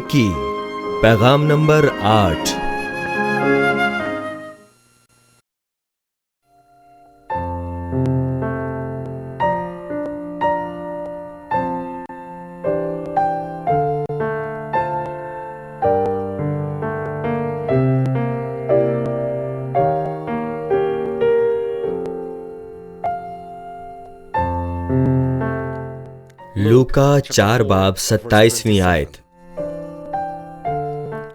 نیکی پیغام نمبر 8۔ لوکا 4 باب 27ویں آیت۔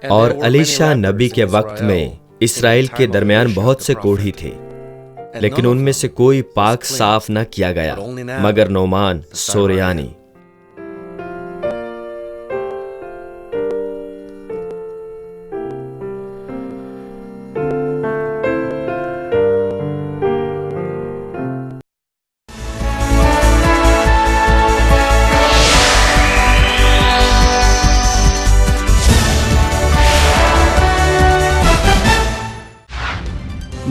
اور الیشا نبی کے وقت میں اسرائیل کے درمیان بہت سے کوڑھی تھے، لیکن ان میں سے کوئی پاک صاف نہ کیا گیا مگر نعمان سوریانی۔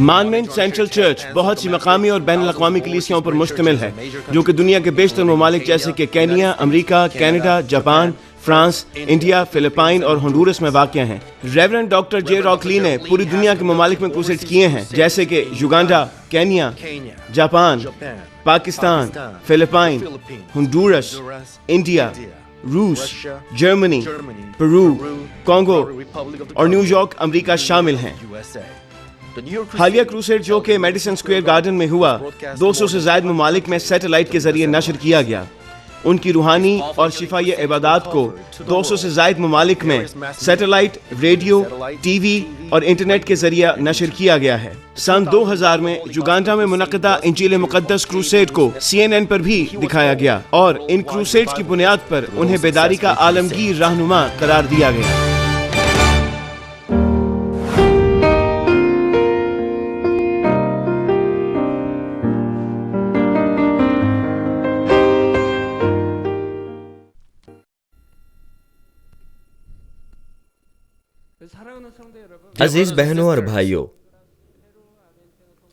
مانمنٹ سینٹرل چرچ بہت سی مقامی اور بین الاقوامی کلیسیاؤں پر مشتمل ہے جو کہ دنیا کے بیشتر ممالک جیسے کہ کینیا، امریکہ، Canada, Japan, France, India, Philippines اور ہنڈورس میں واقع ہیں۔ ریورنڈ ڈاکٹر جے راک لی نے پوری دنیا کے ممالک میں کروسیڈز کیے ہیں جیسے کہ Uganda, Kenya, Japan, Pakistan, Philippines, Honduras, India, روس، جرمنی، پیرو، کانگو اور نیو یارک امریکہ شامل ہیں۔ حالیہ کروسیڈ جو کہ میڈیسن اسکوائر گارڈن میں ہوا 200 سے زائد ممالک میں سیٹلائٹ کے ذریعے نشر کیا گیا۔ ان کی روحانی اور شفائی عبادات کو 200 سے زائد ممالک میں سیٹلائٹ، ریڈیو، ٹی وی اور انٹرنیٹ کے ذریعے نشر کیا گیا ہے۔ سن 2000 میں یوگانڈا میں منعقدہ انجیل مقدس کروسیڈ کو CNN پر بھی دکھایا گیا اور ان کروسیڈ کی بنیاد پر انہیں بیداری کا عالمگیر رہنما قرار دیا گیا۔ عزیز بہنوں اور بھائیوں،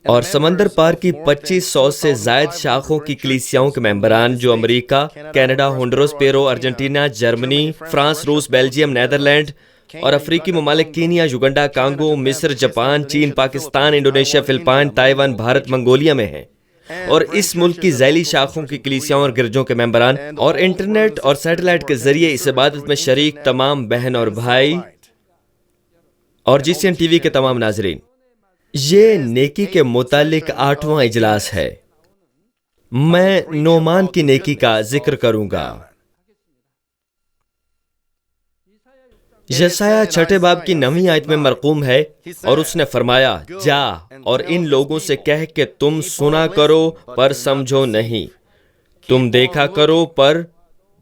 اور سمندر پار کی 2500 سے زائد شاخوں کی کلیسیاؤں کے ممبران جو امریکہ، کینیڈا، ہنڈورس، پیرو، ارجنٹینا، جرمنی، فرانس، روس، بیلجیم، نیدرلینڈ اور افریقی ممالک کینیا، یوگنڈا، کانگو، مصر، جاپان، چین، Pakistan, Indonesia, Philippines, Taiwan, Bharat, Mongolia میں ہیں، اور اس ملک کی ذیلی شاخوں کی کلیسیاؤں اور گرجوں کے ممبران اور انٹرنیٹ اور سیٹلائٹ کے ذریعے اس عبادت میں شریک تمام بہن اور بھائی اور GCN ٹی وی کے تمام ناظرین۔ یہ نیکی کے متعلق 8واں اجلاس ہے۔ میں نعمان کی نیکی کا ذکر کروں گا۔ یسایہ 6 باب کی 9ویں آیت میں مرقوم ہے، اور اس نے فرمایا، جا اور ان لوگوں سے کہہ کہ تم سنا کرو پر سمجھو نہیں، تم دیکھا کرو پر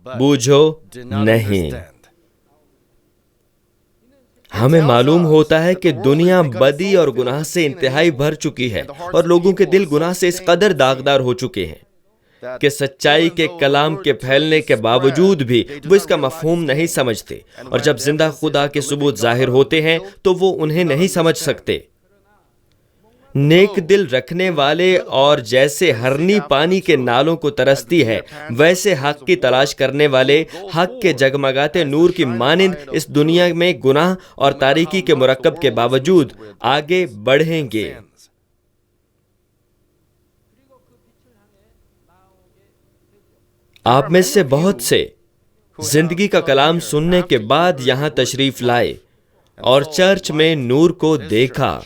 بوجھو نہیں۔ ہمیں معلوم ہوتا ہے کہ دنیا بدی اور گناہ سے انتہائی بھر چکی ہے، اور لوگوں کے دل گناہ سے اس قدر داغدار ہو چکے ہیں کہ سچائی کے کلام کے پھیلنے کے باوجود بھی وہ اس کا مفہوم نہیں سمجھتے، اور جب زندہ خدا کے ثبوت ظاہر ہوتے ہیں تو وہ انہیں نہیں سمجھ سکتے۔ نیک دل رکھنے والے اور جیسے ہرنی پانی کے نالوں کو ترستی ہے، ویسے حق کی تلاش کرنے والے حق کے جگمگاتے نور کی مانند اس دنیا میں گناہ اور تاریکی کے مرکب کے باوجود آگے بڑھیں گے۔ آپ میں سے بہت سے زندگی کا کلام سننے کے بعد یہاں تشریف لائے اور چرچ میں نور کو دیکھا۔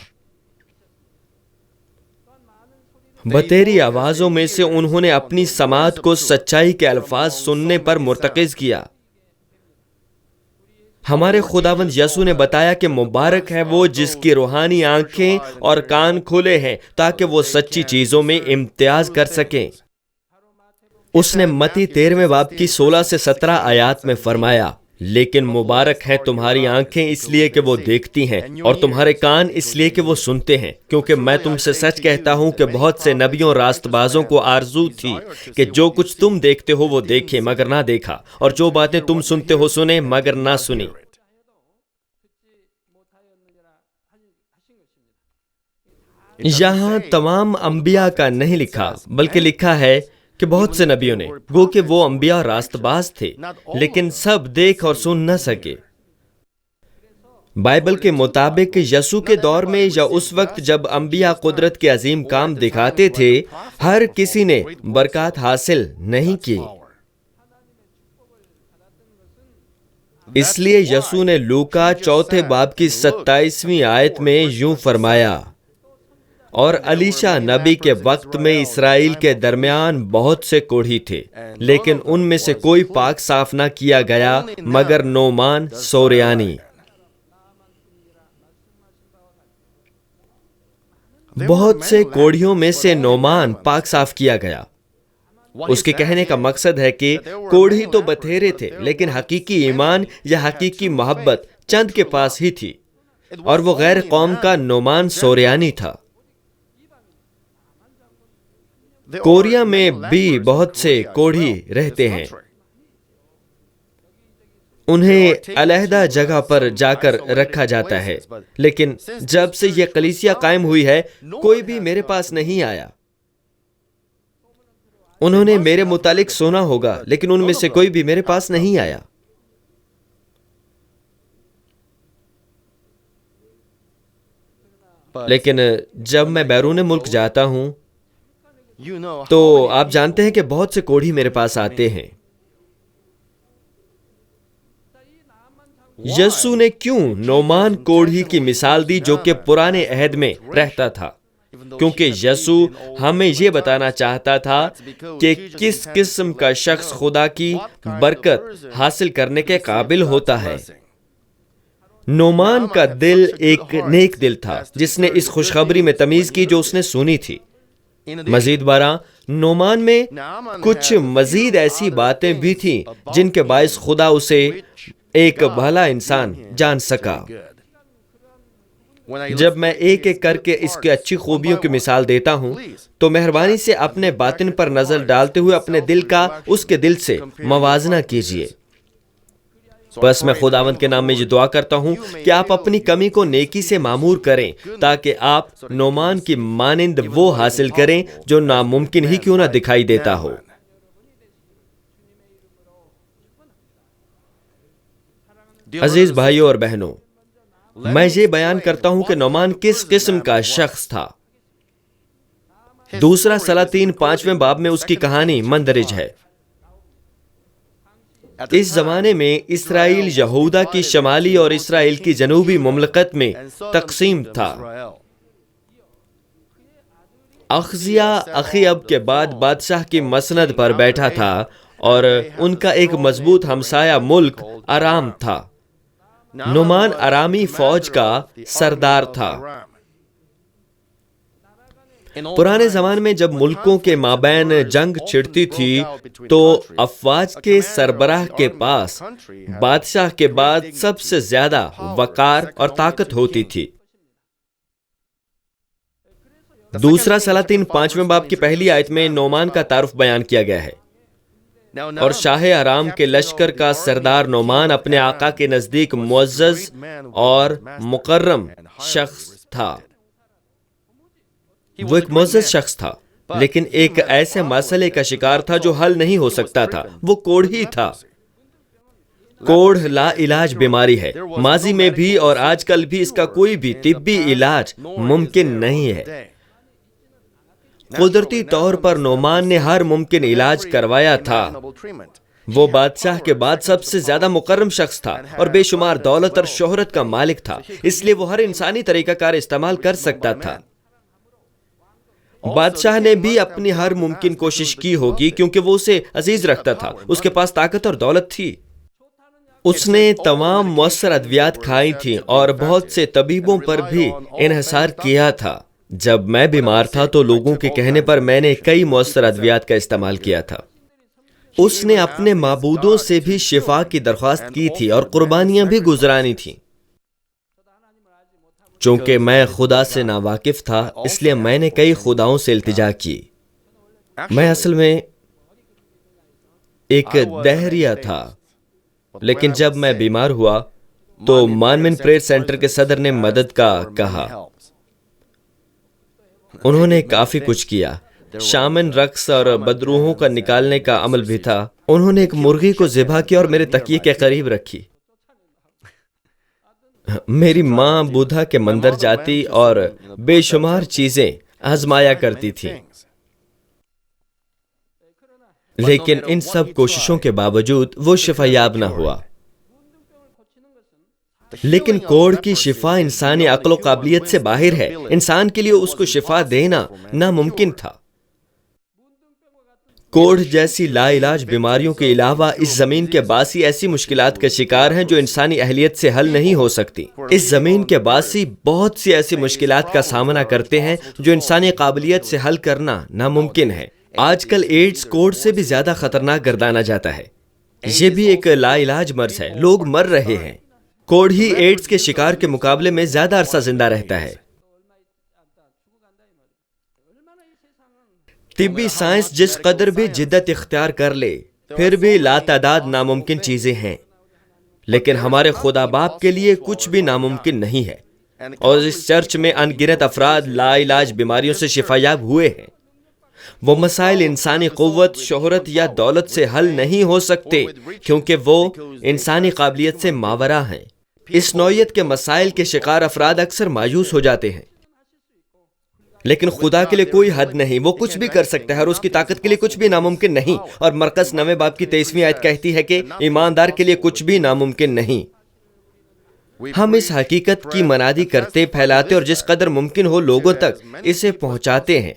بتیری آوازوں میں سے انہوں نے اپنی سماعت کو سچائی کے الفاظ سننے پر مرتکز کیا۔ ہمارے خداوند یسوع نے بتایا کہ مبارک ہے وہ جس کی روحانی آنکھیں اور کان کھلے ہیں تاکہ وہ سچی چیزوں میں امتیاز کر سکیں۔ اس نے متی 13 باب کی 16 سے 17 آیات میں فرمایا، لیکن مبارک ہے تمہاری آنکھیں اس لیے کہ وہ دیکھتی ہیں، اور تمہارے کان اس لیے کہ وہ سنتے ہیں، کیونکہ میں تم سے سچ کہتا ہوں کہ بہت سے نبیوں اور راست بازوں کو آرزو تھی کہ جو کچھ تم دیکھتے ہو وہ دیکھیں مگر نہ دیکھا، اور جو باتیں تم سنتے ہو سنیں مگر نہ سنی۔ یہاں تمام انبیاء کا نہیں لکھا، بلکہ لکھا ہے کہ بہت سے نبیوں نے، گو کہ وہ انبیاء راست باز تھے، لیکن سب دیکھ اور سن نہ سکے۔ بائبل کے مطابق یسوع کے دور میں یا اس وقت جب انبیاء قدرت کے عظیم کام دکھاتے تھے، ہر کسی نے برکات حاصل نہیں کی۔ اس لیے یسوع نے لوکا 4 باب کی 27ویں آیت میں یوں فرمایا، اور الیشا نبی کے وقت میں اسرائیل کے درمیان بہت سے کوڑھی تھے، لیکن ان میں سے کوئی پاک صاف نہ کیا گیا مگر نعمان سوریانی۔ بہت سے کوڑھیوں میں سے نعمان پاک صاف کیا گیا۔ اس کے کہنے کا مقصد ہے کہ کوڑھی تو بتھیرے تھے، لیکن حقیقی ایمان یا حقیقی محبت چند کے پاس ہی تھی، اور وہ غیر قوم کا نعمان سوریانی تھا۔ کوریا میں بھی بہت سے کوڑھی رہتے ہیں، انہیں علیحدہ جگہ پر جا کر رکھا جاتا ہے، لیکن جب سے یہ کلیسیا قائم ہوئی ہے کوئی بھی میرے پاس نہیں آیا۔ انہوں نے میرے متعلق سنا ہوگا، لیکن ان میں سے کوئی بھی میرے پاس نہیں آیا۔ لیکن جب میں بیرون ملک جاتا ہوں تو آپ جانتے ہیں کہ بہت سے کوڑھی میرے پاس آتے ہیں۔ یسوع نے کیوں نعمان کوڑھی کی مثال دی جو کہ پرانے عہد میں رہتا تھا؟ کیونکہ یسوع ہمیں یہ بتانا چاہتا تھا کہ کس قسم کا شخص خدا کی برکت حاصل کرنے کے قابل ہوتا ہے۔ نعمان کا دل ایک نیک دل تھا جس نے اس خوشخبری میں تمیز کی جو اس نے سنی تھی۔ مزید برآں نعمان میں کچھ مزید ایسی باتیں بھی تھیں جن کے باعث خدا اسے ایک بھلا انسان جان سکا۔ جب میں ایک ایک کر کے اس کی اچھی خوبیوں کی مثال دیتا ہوں تو مہربانی سے اپنے باطن پر نظر ڈالتے ہوئے اپنے دل کا اس کے دل سے موازنہ کیجیے۔ بس میں خداوند کے نام میں یہ دعا کرتا ہوں کہ آپ اپنی کمی کو نیکی سے معمور کریں تاکہ آپ نعمان کی مانند وہ حاصل کریں جو ناممکن ہی کیوں نہ دکھائی دیتا ہو۔ عزیز بھائیوں اور بہنوں، میں یہ بیان کرتا ہوں کہ نعمان کس قسم کا شخص تھا۔ دوسرا سلاطین 5ویں باب میں اس کی کہانی مندرج ہے۔ اس زمانے میں اسرائیل یہودا کی شمالی اور اسرائیل کی جنوبی مملکت میں تقسیم تھا۔ اخزیا اخیب کے بعد بادشاہ کی مسند پر بیٹھا تھا اور ان کا ایک مضبوط ہمسایہ ملک ارام تھا۔ نعمان ارامی فوج کا سردار تھا۔ پرانے زمانے میں جب ملکوں کے مابین جنگ چھڑتی تھی تو افواج کے سربراہ کے پاس بادشاہ کے بعد سب سے زیادہ وقار اور طاقت ہوتی تھی۔ دوسرا سلاطین 5ویں باب کی پہلی آیت میں نعمان کا تعارف بیان کیا گیا ہے، اور شاہ ارام کے لشکر کا سردار نعمان اپنے آقا کے نزدیک معزز اور مکرم شخص تھا۔ وہ ایک معزز شخص تھا، لیکن ایک ایسے مسئلے کا شکار تھا جو حل نہیں ہو سکتا تھا۔ وہ کوڑھی تھا۔ کوڑھ لا علاج بیماری ہے، ماضی میں بھی اور آج کل بھی اس کا کوئی بھی طبی علاج ممکن نہیں ہے۔ قدرتی طور پر نعمان نے ہر ممکن علاج کروایا تھا۔ وہ بادشاہ کے بعد سب سے زیادہ مکرم شخص تھا اور بے شمار دولت اور شہرت کا مالک تھا، اس لیے وہ ہر انسانی طریقہ کار استعمال کر سکتا تھا۔ بادشاہ نے بھی اپنی ہر ممکن کوشش کی ہوگی کیونکہ وہ اسے عزیز رکھتا تھا، اس کے پاس طاقت اور دولت تھی۔ اس نے تمام مؤثر ادویات کھائی تھیں اور بہت سے طبیبوں پر بھی انحصار کیا تھا۔ جب میں بیمار تھا تو لوگوں کے کہنے پر میں نے کئی مؤثر ادویات کا استعمال کیا تھا۔ اس نے اپنے معبودوں سے بھی شفا کی درخواست کی تھی اور قربانیاں بھی گزرانی تھیں۔ چونکہ میں خدا سے ناواقف تھا اس لیے میں نے کئی خداؤں سے التجا کی۔ میں اصل میں ایک دہریہ تھا، لیکن جب میں بیمار ہوا تو مانمن پریئر سینٹر کے صدر نے مدد کا کہا۔ انہوں نے کافی کچھ کیا۔ شامن رقص اور بدروحوں کا نکالنے کا عمل بھی تھا۔ انہوں نے ایک مرغی کو ذبح کیا اور میرے تکیے کے قریب رکھی۔ میری ماں بدھا کے مندر جاتی اور بے شمار چیزیں آزمایا کرتی تھی، لیکن ان سب کوششوں کے باوجود وہ شفا یاب نہ ہوا۔ لیکن کوڑھ کی شفا انسانی عقل و قابلیت سے باہر ہے۔ انسان کے لیے اس کو شفا دینا ناممکن تھا۔ کوڑھ جیسی لا علاج بیماریوں کے علاوہ اس زمین کے باسی ایسی مشکلات کا شکار ہیں جو انسانی اہلیت سے حل نہیں ہو سکتی۔ اس زمین کے باسی بہت سی ایسی مشکلات کا سامنا کرتے ہیں جو انسانی قابلیت سے حل کرنا ناممکن ہے۔ آج کل ایڈز کوڑھ سے بھی زیادہ خطرناک گردانا جاتا ہے۔ یہ بھی ایک لا علاج مرض ہے، لوگ مر رہے ہیں۔ کوڑھ ہی ایڈز کے شکار کے مقابلے میں زیادہ عرصہ زندہ رہتا ہے۔ طبی سائنس جس قدر بھی جدت اختیار کر لے، پھر بھی لاتعداد ناممکن چیزیں ہیں، لیکن ہمارے خدا باپ کے لیے کچھ بھی ناممکن نہیں ہے۔ اور اس چرچ میں ان گنت افراد لا علاج بیماریوں سے شفا یاب ہوئے ہیں۔ وہ مسائل انسانی قوت، شہرت یا دولت سے حل نہیں ہو سکتے، کیونکہ وہ انسانی قابلیت سے ماورا ہیں۔ اس نوعیت کے مسائل کے شکار افراد اکثر مایوس ہو جاتے ہیں، لیکن خدا کے لیے کوئی حد نہیں، وہ کچھ بھی کر سکتا ہے اور اس کی طاقت کے لیے کچھ بھی ناممکن نہیں۔ اور مرقس 9 باب کی 23ویں آیت کہتی ہے کہ ایماندار کے لیے کچھ بھی ناممکن نہیں۔ ہم اس حقیقت کی منادی کرتے، پھیلاتے اور جس قدر ممکن ہو لوگوں تک اسے پہنچاتے ہیں۔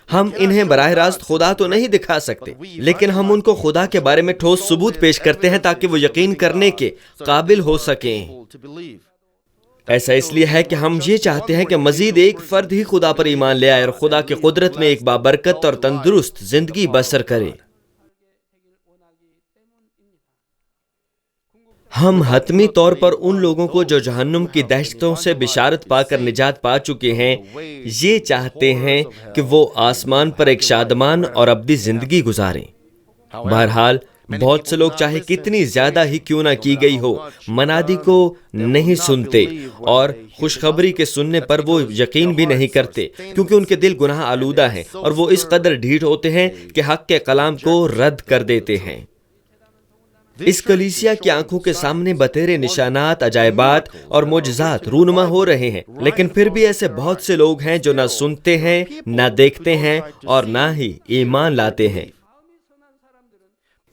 ہم انہیں براہ راست خدا تو نہیں دکھا سکتے، لیکن ہم ان کو خدا کے بارے میں ٹھوس ثبوت پیش کرتے ہیں تاکہ وہ یقین کرنے کے قابل ہو سکیں۔ ایسا اس لیے ہے کہ ہم یہ چاہتے ہیں کہ مزید ایک فرد ہی خدا پر ایمان لے آئے اور خدا کی قدرت میں ایک بابرکت اور تندرست زندگی بسر کرے۔ ہم حتمی طور پر ان لوگوں کو جو جہنم کی دہشتوں سے بشارت پا کر نجات پا چکے ہیں، یہ چاہتے ہیں کہ وہ آسمان پر ایک شادمان اور ابدی زندگی گزاریں۔ بہرحال بہت سے لوگ چاہے کتنی زیادہ ہی کیوں نہ کی گئی ہو، منادی کو نہیں سنتے اور خوشخبری کے سننے پر وہ یقین بھی نہیں کرتے، کیونکہ ان کے دل گناہ آلودہ ہیں اور وہ اس قدر ڈھیٹ ہوتے ہیں کہ حق کے کلام کو رد کر دیتے ہیں۔ اس کلیسیا کی آنکھوں کے سامنے بتیرے نشانات، عجائبات اور معجزات رونما ہو رہے ہیں، لیکن پھر بھی ایسے بہت سے لوگ ہیں جو نہ سنتے ہیں، نہ دیکھتے ہیں اور نہ ہی ایمان لاتے ہیں۔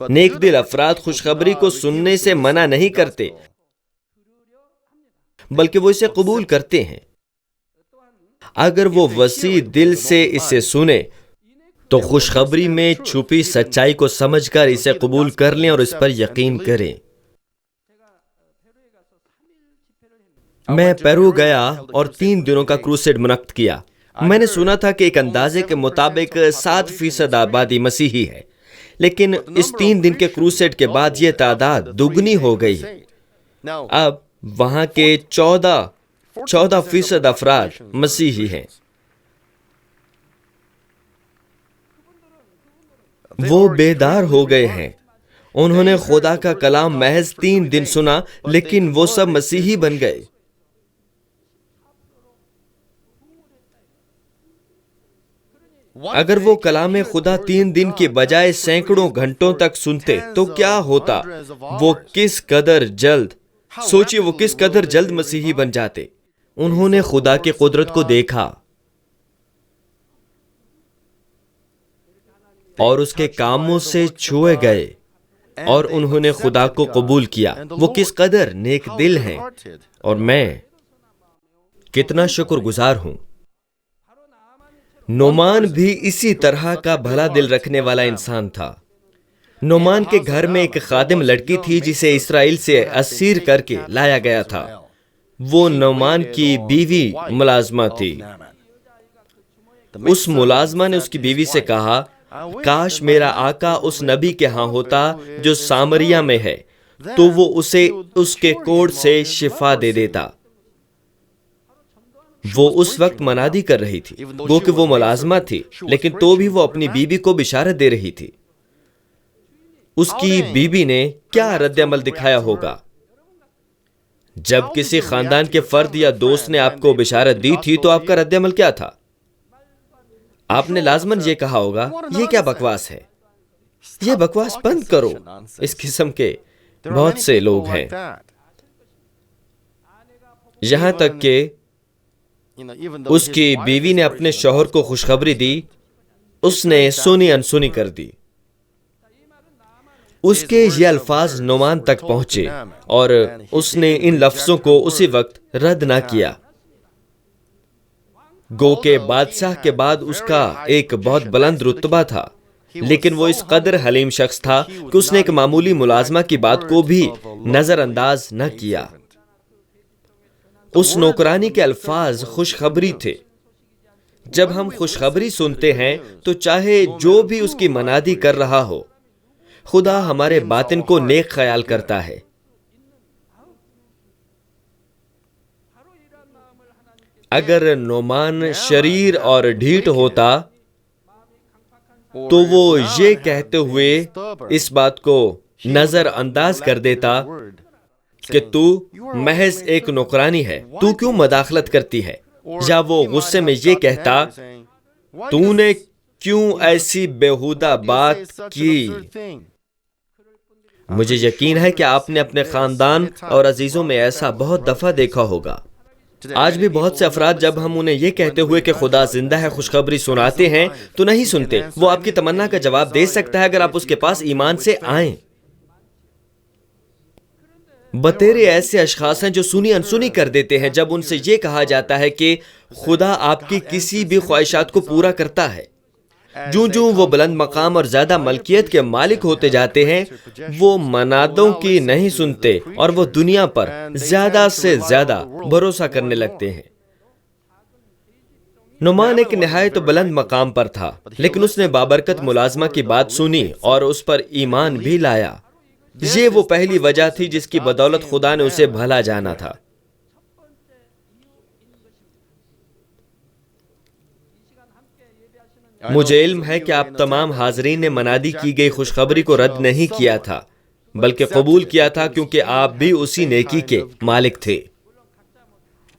نیک دل افراد خوشخبری کو سننے سے منع نہیں کرتے، بلکہ وہ اسے قبول کرتے ہیں۔ اگر وہ وسیع دل سے اسے سنے تو خوشخبری میں چھپی سچائی کو سمجھ کر اسے قبول کر لیں اور اس پر یقین کریں۔ میں پیرو گیا اور 3 دنوں کا کروسیڈ منعقد کیا۔ میں نے سنا تھا کہ ایک اندازے کے مطابق 7% آبادی مسیحی ہے، لیکن اس 3 دن کے کروسیڈ کے بعد یہ تعداد دگنی ہو گئی۔ اب وہاں کے 14% افراد مسیحی ہیں۔ وہ بیدار ہو گئے ہیں۔ انہوں نے خدا کا کلام محض 3 دن سنا، لیکن وہ سب مسیحی بن گئے۔ اگر وہ کلام خدا 3 دن کی بجائے سینکڑوں گھنٹوں تک سنتے تو کیا ہوتا؟ وہ کس قدر جلد، سوچئے وہ کس قدر جلد مسیحی بن جاتے۔ انہوں نے خدا کی قدرت کو دیکھا اور اس کے کاموں سے چھوئے گئے اور انہوں نے خدا کو قبول کیا۔ وہ کس قدر نیک دل ہیں اور میں کتنا شکر گزار ہوں۔ نعمان بھی اسی طرح کا بھلا دل رکھنے والا انسان تھا۔ نعمان کے گھر میں ایک خادم لڑکی تھی جسے اسرائیل سے اسیر کر کے لایا گیا تھا۔ وہ نعمان کی بیوی ملازمہ تھی۔ اس ملازمہ نے اس کی بیوی سے کہا، کاش میرا آقا اس نبی کے ہاں ہوتا جو سامریہ میں ہے، تو وہ اسے اس کے کوڑھ سے شفا دے دیتا۔ وہ اس وقت منادی کر رہی تھی، گو کہ وہ ملازمہ تھی، لیکن تو بھی وہ اپنی بیوی کو بشارت دے رہی تھی۔ اس کی بیوی نے کیا رد عمل دکھایا ہوگا؟ جب کسی خاندان کے فرد یا دوست نے آپ کو بشارت دی تھی تو آپ کا رد عمل کیا تھا؟ آپ نے لازماً یہ کہا ہوگا، یہ کیا بکواس ہے، یہ بکواس بند کرو۔ اس قسم کے بہت سے لوگ ہیں۔ یہاں تک کہ اس کی بیوی نے اپنے شوہر کو خوشخبری دی، اس نے سنی انسنی کر دی۔ اس کے یہ الفاظ نعمان تک پہنچے اور اس نے ان لفظوں کو اسی وقت رد نہ کیا۔ گو کہ بادشاہ کے بعد اس کا ایک بہت بلند رتبہ تھا، لیکن وہ اس قدر حلیم شخص تھا کہ اس نے ایک معمولی ملازمہ کی بات کو بھی نظر انداز نہ کیا۔ اس نوکرانی کے الفاظ خوشخبری تھے۔ جب ہم خوشخبری سنتے ہیں تو چاہے جو بھی اس کی منادی کر رہا ہو، خدا ہمارے باطن کو نیک خیال کرتا ہے۔ اگر نعمان شریر اور ڈھیٹ ہوتا تو وہ یہ کہتے ہوئے اس بات کو نظر انداز کر دیتا کہ تو محض ایک نوکرانی ہے، تو کیوں مداخلت کرتی ہے؟ یا وہ غصے میں یہ کہتا، تو نے کیوں ایسی بیہودہ بات کی؟ مجھے یقین ہے کہ آپ نے اپنے خاندان اور عزیزوں میں ایسا بہت دفعہ دیکھا ہوگا۔ آج بھی بہت سے افراد جب ہم انہیں یہ کہتے ہوئے کہ خدا زندہ ہے خوشخبری سناتے ہیں تو نہیں سنتے۔ وہ آپ کی تمنا کا جواب دے سکتا ہے اگر آپ اس کے پاس ایمان سے آئیں۔ بتیرے ایسے اشخاص ہیں جو سنی انسنی کر دیتے ہیں جب ان سے یہ کہا جاتا ہے کہ خدا آپ کی کسی بھی خواہشات کو پورا کرتا ہے۔ جوں جوں وہ بلند مقام اور زیادہ ملکیت کے مالک ہوتے جاتے ہیں، وہ منادوں کی نہیں سنتے اور وہ دنیا پر زیادہ سے زیادہ بھروسہ کرنے لگتے ہیں۔ نعمان ایک نہایت بلند مقام پر تھا، لیکن اس نے بابرکت ملازمہ کی بات سنی اور اس پر ایمان بھی لایا۔ یہ وہ پہلی وجہ تھی جس کی بدولت خدا نے اسے بھلا جانا تھا۔ مجھے علم ہے کہ آپ تمام حاضرین نے منادی کی گئی خوشخبری کو رد نہیں کیا تھا، بلکہ قبول کیا تھا، کیونکہ آپ بھی اسی نیکی کے مالک تھے۔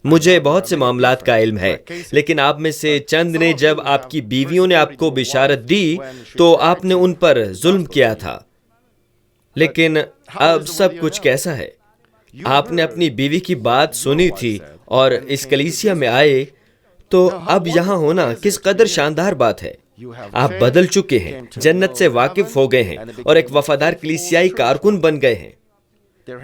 مجھے بہت سے معاملات کا علم ہے، لیکن آپ میں سے چند نے جب آپ کی بیویوں نے آپ کو بشارت دی تو آپ نے ان پر ظلم کیا تھا۔ لیکن اب سب کچھ کیسا ہے؟ آپ نے اپنی بیوی کی بات سنی تھی اور اس کلیسیا میں آئے، تو اب یہاں ہونا کس قدر شاندار بات ہے۔ آپ بدل چکے ہیں، جنت سے واقف ہو گئے ہیں اور ایک وفادار کلیسیائی کارکن بن گئے ہیں۔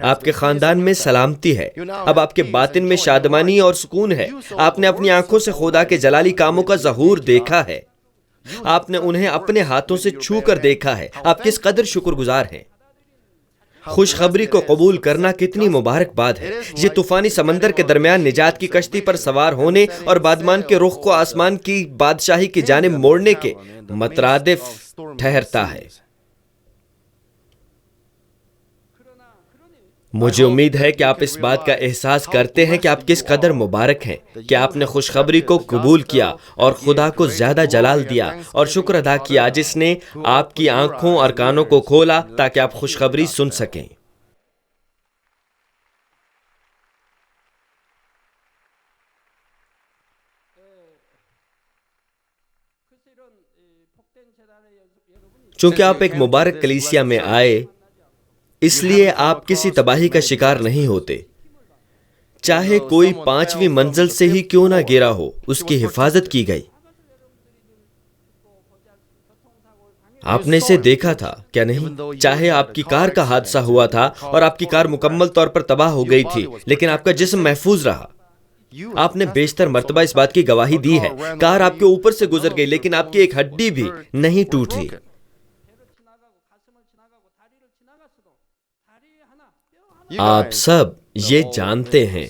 آپ کے خاندان میں سلامتی ہے، اب آپ کے باطن میں شادمانی اور سکون ہے۔ آپ نے اپنی آنکھوں سے خدا کے جلالی کاموں کا ظہور دیکھا ہے، آپ نے انہیں اپنے ہاتھوں سے چھو کر دیکھا ہے۔ آپ کس قدر شکر گزار ہیں۔ خوشخبری کو قبول کرنا کتنی مبارک بات ہے۔ یہ طوفانی سمندر کے درمیان نجات کی کشتی پر سوار ہونے اور بادمان کے رخ کو آسمان کی بادشاہی کی جانب موڑنے کے مترادف ٹھہرتا ہے۔ مجھے امید ہے کہ آپ اس بات کا احساس کرتے ہیں کہ آپ کس قدر مبارک ہیں کہ آپ نے خوشخبری کو قبول کیا اور خدا کو زیادہ جلال دیا اور شکر ادا کیا جس نے آپ کی آنکھوں اور کانوں کو کھولا تاکہ آپ خوشخبری سن سکیں۔ چونکہ آپ ایک مبارک کلیسیا میں آئے، اس لیے آپ کسی تباہی کا شکار نہیں ہوتے۔ چاہے کوئی 5ویں منزل سے ہی کیوں نہ گرا ہو، اس کی حفاظت کی گئی۔ آپ نے اسے دیکھا تھا کیا نہیں؟ چاہے آپ کی کار کا حادثہ ہوا تھا اور آپ کی کار مکمل طور پر تباہ ہو گئی تھی، لیکن آپ کا جسم محفوظ رہا۔ آپ نے بیشتر مرتبہ اس بات کی گواہی دی ہے، کار آپ کے اوپر سے گزر گئی لیکن آپ کی ایک ہڈی بھی نہیں ٹوٹی۔ آپ سب یہ جانتے ہیں۔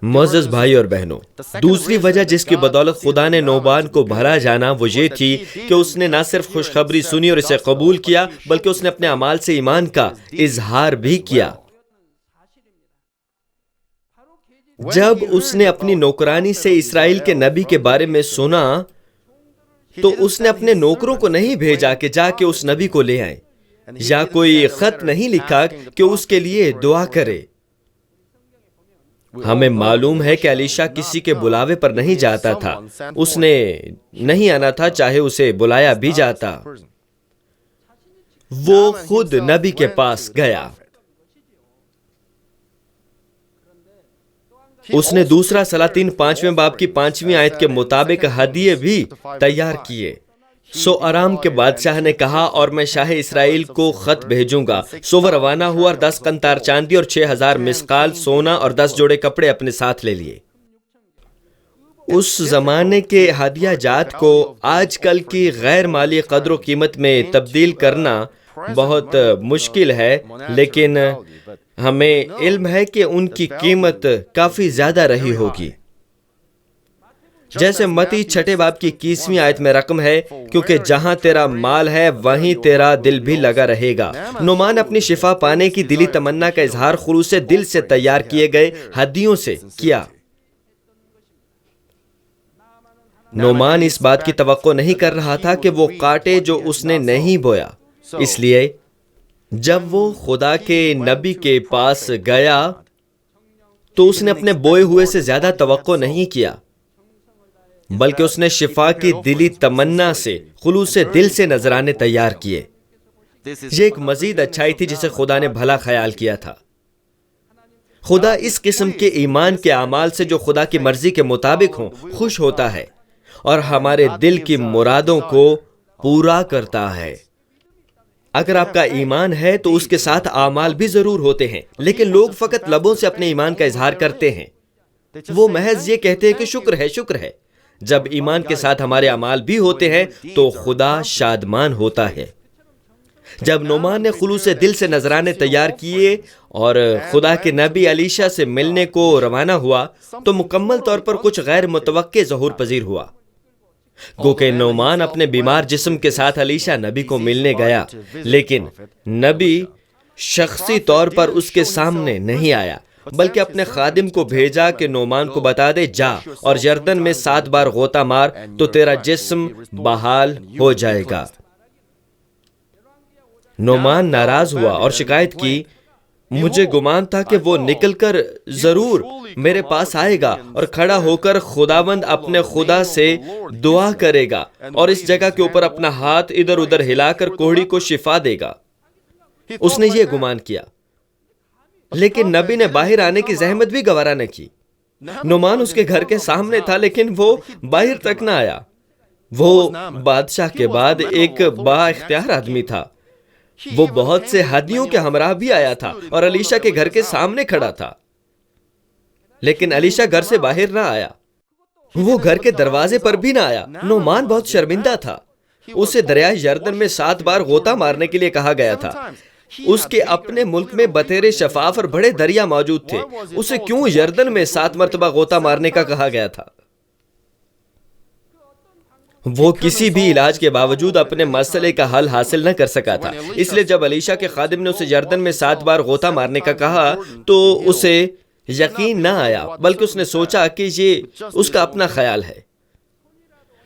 معزز بھائی اور بہنوں، دوسری وجہ جس کی بدولت خدا نے نعمان کو بھلا جانا وہ یہ تھی کہ اس نے نہ صرف خوشخبری سنی اور اسے قبول کیا، بلکہ اس نے اپنے اعمال سے ایمان کا اظہار بھی کیا۔ جب اس نے اپنی نوکرانی سے اسرائیل کے نبی کے بارے میں سنا تو اس نے اپنے نوکروں کو نہیں بھیجا کہ جا کے اس نبی کو لے آئیں، یا کوئی خط نہیں لکھا کہ اس کے لیے دعا کرے۔ ہمیں معلوم ہے کہ الیشا کسی کے بلاوے پر نہیں جاتا تھا، اس نے نہیں آنا تھا چاہے اسے بلایا بھی جاتا، وہ خود نبی کے پاس گیا۔ اس نے دوسرا سلاطین 5ویں باب کی 5ویں آیت کے مطابق ہدیے بھی تیار کیے۔ سو ارام کے بادشاہ نے کہا اور میں شاہ اسرائیل کو خط بھیجوں گا۔ سو وہ روانہ ہوا اور 10 قنطار چاندی اور 6000 مسقال سونا اور 10 جوڑے کپڑے اپنے ساتھ لے لیے۔ اس زمانے کے ہدیہ جات کو آج کل کی غیر مالی قدر و قیمت میں تبدیل کرنا بہت مشکل ہے، لیکن ہمیں علم ہے کہ ان کی قیمت کافی زیادہ رہی ہوگی۔ جیسے متی 6 باب کی 21ویں آیت میں رقم ہے، کیونکہ جہاں تیرا مال ہے وہیں تیرا دل بھی لگا رہے گا۔ نعمان اپنی شفا پانے کی دلی تمنا کا اظہار خلوص دل سے تیار کیے گئے ہدیوں سے کیا۔ نعمان اس بات کی توقع نہیں کر رہا تھا کہ وہ کاٹے جو اس نے نہیں بویا، اس لیے جب وہ خدا کے نبی کے پاس گیا تو اس نے اپنے بوئے ہوئے سے زیادہ توقع نہیں کیا، بلکہ اس نے شفا کی دلی تمنا سے خلوص دل سے نذرانے تیار کیے۔ یہ ایک مزید اچھائی تھی جسے خدا نے بھلا خیال کیا تھا۔ خدا اس قسم کے ایمان کے اعمال سے جو خدا کی مرضی کے مطابق ہوں خوش ہوتا ہے اور ہمارے دل کی مرادوں کو پورا کرتا ہے۔ اگر آپ کا ایمان ہے تو اس کے ساتھ اعمال بھی ضرور ہوتے ہیں، لیکن لوگ فقط لبوں سے اپنے ایمان کا اظہار کرتے ہیں۔ وہ محض یہ کہتے ہیں کہ شکر ہے، شکر ہے۔ جب ایمان کے ساتھ ہمارے اعمال بھی ہوتے ہیں تو خدا شادمان ہوتا ہے۔ جب نعمان نے خلوص دل سے نذرانے تیار کیے اور خدا کے نبی الیشا سے ملنے کو روانہ ہوا تو مکمل طور پر کچھ غیر متوقع ظہور پذیر ہوا۔ گو کہ نعمان اپنے بیمار جسم کے ساتھ الیشا نبی کو ملنے گیا، لیکن نبی شخصی طور پر اس کے سامنے نہیں آیا، بلکہ اپنے خادم کو بھیجا کہ نعمان کو بتا دے، جا اور یردن میں 7 بار غوطہ مار تو تیرا جسم بحال ہو جائے گا۔ نعمان ناراض ہوا اور شکایت کی، مجھے گمان تھا کہ وہ نکل کر ضرور میرے پاس آئے گا اور کھڑا ہو کر خداوند اپنے خدا سے دعا کرے گا اور اس جگہ کے اوپر اپنا ہاتھ ادھر ادھر ہلا کر کوڑی کو شفا دے گا۔ اس نے یہ گمان کیا، لیکن نبی نے باہر آنے کی زحمت بھی گوارا نہ کی۔ نعمان اس کے گھر کے سامنے تھا، لیکن وہ باہر تک نہ آیا۔ وہ بادشاہ کے بعد ایک با اختیار آدمی تھا۔ وہ بہت سے ہدیوں کے ہمراہ بھی آیا تھا اور الیشا کے گھر کے سامنے کھڑا تھا، لیکن الیشا گھر سے باہر نہ آیا۔ وہ گھر کے دروازے پر بھی نہ آیا۔ نعمان بہت شرمندہ تھا۔ اسے دریائے یردن میں 7 بار غوطہ مارنے کے لیے کہا گیا تھا۔ اس کے اپنے ملک میں بطیر شفاف اور بڑے دریا موجود تھے، اسے کیوں یردن میں 7 مرتبہ غوطہ مارنے کا کہا گیا تھا؟ وہ کسی بھی علاج کے باوجود اپنے مسئلے کا حل حاصل نہ کر سکا تھا، اس لیے جب الیشا کے خادم نے اسے یردن میں 7 بار غوطہ مارنے کا کہا تو اسے یقین نہ آیا، بلکہ اس نے سوچا کہ یہ اس کا اپنا خیال ہے۔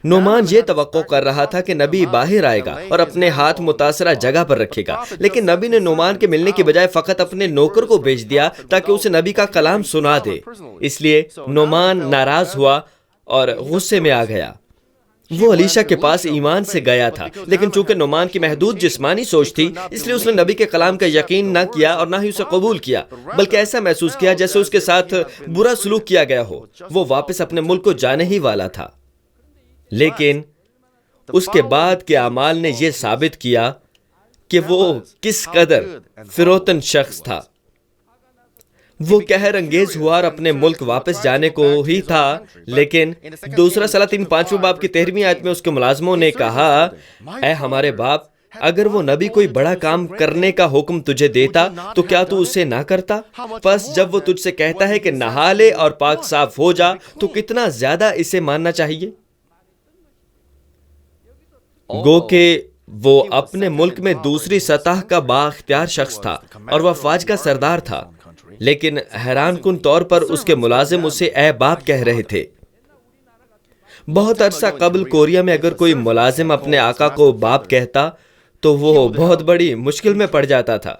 نعمان یہ توقع کر رہا تھا کہ نبی باہر آئے گا اور اپنے ہاتھ متاثرہ جگہ پر رکھے گا، لیکن نبی نے نعمان کے ملنے کی بجائے فقط اپنے نوکر کو بھیج دیا تاکہ اسے نبی کا کلام سنا دے۔ اس لیے نعمان ناراض ہوا اور غصے میں آ گیا۔ وہ الیشا کے پاس ایمان سے گیا تھا، لیکن چونکہ نعمان کی محدود جسمانی سوچ تھی، اس لیے اس نے نبی کے کلام کا یقین نہ کیا اور نہ ہی اسے قبول کیا، بلکہ ایسا محسوس کیا جیسے اس کے ساتھ برا سلوک کیا گیا ہو۔ وہ واپس اپنے ملک کو جانے ہی والا تھا، لیکن اس کے بعد کے اعمال نے یہ ثابت کیا کہ وہ کس قدر فروتن شخص تھا۔ وہ قہر انگیز ہوا اور اپنے ملک واپس جانے کو ہی تھا، لیکن دوسرا سلاطین 5ویں باب کی 13ویں آیت میں اس کے ملازموں نے کہا، اے ہمارے باپ، اگر وہ نبی کوئی بڑا کام کرنے کا حکم تجھے دیتا تو کیا تو اسے نہ کرتا؟ پس جب وہ تجھ سے کہتا ہے کہ نہا لے اور پاک صاف ہو جا تو کتنا زیادہ اسے ماننا چاہیے۔ گو کہ وہ اپنے ملک میں دوسری سطح کا با اختیار شخص تھا اور وہ فوج کا سردار تھا، لیکن حیران کن طور پر اس کے ملازم اسے اے باپ کہہ رہے تھے۔ بہت عرصہ قبل کوریا میں اگر کوئی ملازم اپنے آقا کو باپ کہتا تو وہ بہت بڑی مشکل میں پڑ جاتا تھا۔